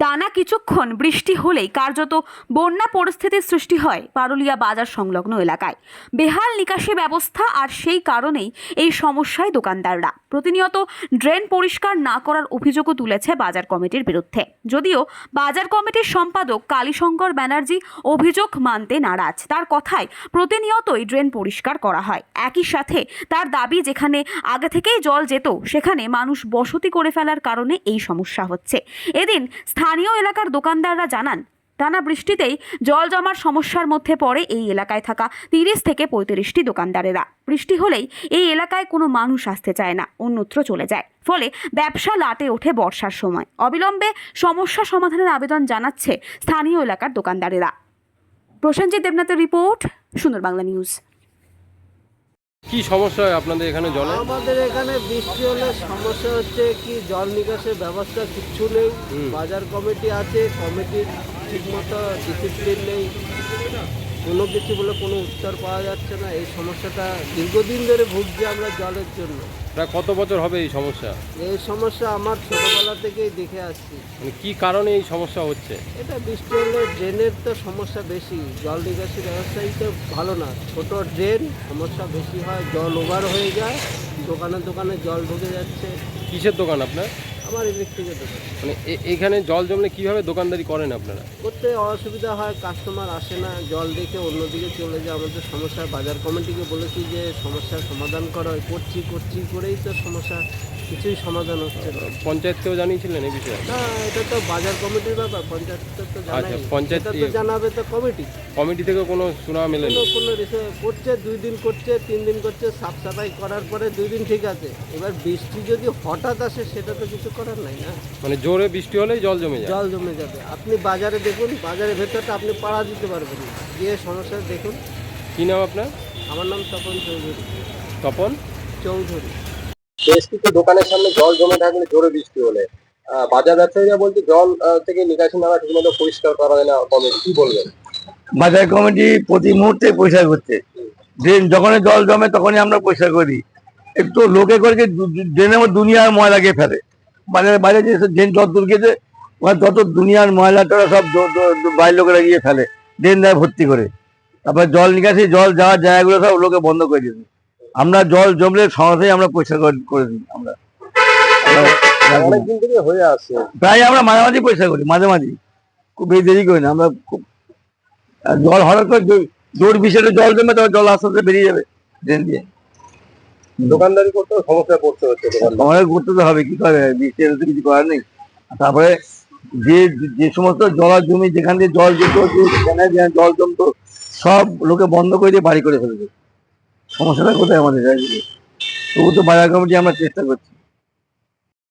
টানা কিছুক্ষণ বৃষ্টি হলেই কার্যত বন্যা পরিস্থিতির সৃষ্টি হয় পারুলিয়া বাজার সংলগ্ন এলাকায়। বেহাল নিকাশি ব্যবস্থা আর সেই কারণেই এই সমস্যায় দোকানদাররা প্রতিনিয়ত ড্রেন পরিষ্কার না করার অভিযোগও তুলেছে বাজার কমিটির বিরুদ্ধে। যদিও বাজার কমিটির সম্পাদক কালীশঙ্কর ব্যানার্জি অভিযোগ মানতে নারাজ। তার কথায় প্রতিনিয়তই ড্রেন পরিষ্কার করা হয়। একই সাথে তার দাবি, যেখানে আগে থেকেই জল যেত সেখানে মানুষ বসতি করে ফেলার কারণে এই সমস্যা হচ্ছে। এদিন স্থানীয় এলাকার দোকানদাররা জানান, টানা বৃষ্টিতেই জল জমার সমস্যার মধ্যে পড়ে এই এলাকায় থাকা 30 থেকে 35টি দোকানদারেরা। বৃষ্টি হলেই এই এলাকায় কোনো মানুষ আসতে চায় না, অন্যত্র চলে যায়। ফলে ব্যবসা লাটে ওঠে বর্ষার সময়। অবিলম্বে সমস্যা সমাধানের আবেদন জানাচ্ছে স্থানীয় এলাকার দোকানদারেরা। প্রসেনজিৎ দেবনাথের রিপোর্ট, সুন্দর বাংলা নিউজ। কি সমস্যা হয় আপনাদের এখানে জলে? আমাদের এখানে বৃষ্টি হলে সমস্যা হচ্ছে কি, জল নিকাশের ব্যবস্থা কিচ্ছু নেই। বাজার কমিটি আছে, কমিটির ঠিকমতো ডিসিপ্লিন নেই, কোনো কিছু বলে কোনো উত্তর পাওয়া যাচ্ছে না। এই সমস্যাটা দীর্ঘদিন ধরে ভুগছি আমরা জলের জন্য। প্রায় কত বছর হবে এই সমস্যা? এই সমস্যা আমার ছোটোবেলা থেকেই দেখে আসছি। মানে কি কারণে এই সমস্যা হচ্ছে? এটা বৃষ্টি হলে ড্রেনের তো সমস্যা বেশি, জল নিকাশি ব্যবস্থাই তো ভালো না। ছোট ড্রেন, সমস্যা বেশি হয়, জল ওভার হয়ে যায়, দোকানে দোকানে জল ঢুকে যাচ্ছে। কিসের দোকান আপনার? আমার ইলেকট্রিকের দোকান। মানে এখানে জল জমলে কিভাবে দোকানদারি করেন আপনারা? করতে অসুবিধা হয়, কাস্টমার আসে না, জল দেখে অন্যদিকে চলে যায়। আমাদের সমস্যা, বাজার কমিটিকে বলেছি যে সমস্যার সমাধান করা হয়, করছি করেই তো সমস্যা কিছুই সমাধান হচ্ছে না। পঞ্চায়েতকেও জানিয়েছিলেন এই বিষয়ে? না, এটা তো বাজার কমিটির ব্যাপার, পঞ্চায়েত তো জানাই। আচ্ছা, পঞ্চায়েত তো জানাবে তো কমিটি। কমিটি থেকে কোনো সুনাম মেলেনি? কোনো করছে, 2 দিন করছে, 3 দিন করছে, সাফ সাফাই করার পরে 2 দিন ঠিক আছে। এবার বৃষ্টি যদি হঠাৎ আসে সেটা তো কিছু করার নাই না। মানে জোরে বৃষ্টি হলেই জল জমে যায়? জল জমে যাবে। আপনি বাজারে দেখুন, বাজারের ভেতরটা আপনি পাড়া দিতে পারবেন না, গিয়ে সমস্যা দেখুন। কি নাম আপনার? আমার নাম তপন চৌধুরী। তপন চৌধুরী। বেশ কিছু দোকানের সামনে জল জমে থাকলে জোরে বৃষ্টি হলে বাজার ব্যবসায়ীরা বলছে জল থেকে নিকাশি নালা ঠিকমতো পরিষ্কার করা হয় না। কমিটি কি বলবেন? বাজার কমিটি প্রতি মুহূর্তে পরিষ্কার করছে। ড্রেন যখনই জল জমে তখনই আমরা পরিষ্কার করি। একটু লোকে করে ড্রেনের মধ্যে দুনিয়ার ময়লা গিয়ে ফেলে। বাজারে বাইরে যে ড্রেন যত দূর গিয়েছে যত দুনিয়ার ময়লাটা সব বাইরের লোকেরা গিয়ে ফেলে ড্রেন দেয় ভর্তি করে। তারপর জল নিকাশি, জল যাওয়ার জায়গাগুলো সব লোকে বন্ধ করে দিয়েছে। আমরা জল জমলে সরাসরি আমরা পরিষ্কার করে দিই। আমরা অনেকদিন থেকে হয়ে আসছে, প্রায় আমরা মাঝে মাঝে পরিষ্কার করি, মাঝে মাঝে, খুব বেশি দেরি করি না আমরা। খুব জল হঠাৎ করে জোর বিষয়ে জল জমে, তখন জল আস্তে আস্তে বেরিয়ে যাবে ড্রেন দিয়ে। দোকানদারি করতেও সমস্যা পড়তে হচ্ছে। আমাদের করতে তো হবে, কি করে, বৃষ্টি এলে তো কিছু করার নেই। তারপরে যে সমস্ত জলার জমি যেখান দিয়ে জল যেত, যেখানে জল জমতো, সব লোকে বন্ধ করে দিয়ে বাড়ি করে ফেলেছে। সমস্যাটা কোথায় আমাদের? তবু তো বাজার কমিটি আমরা চেষ্টা করছি।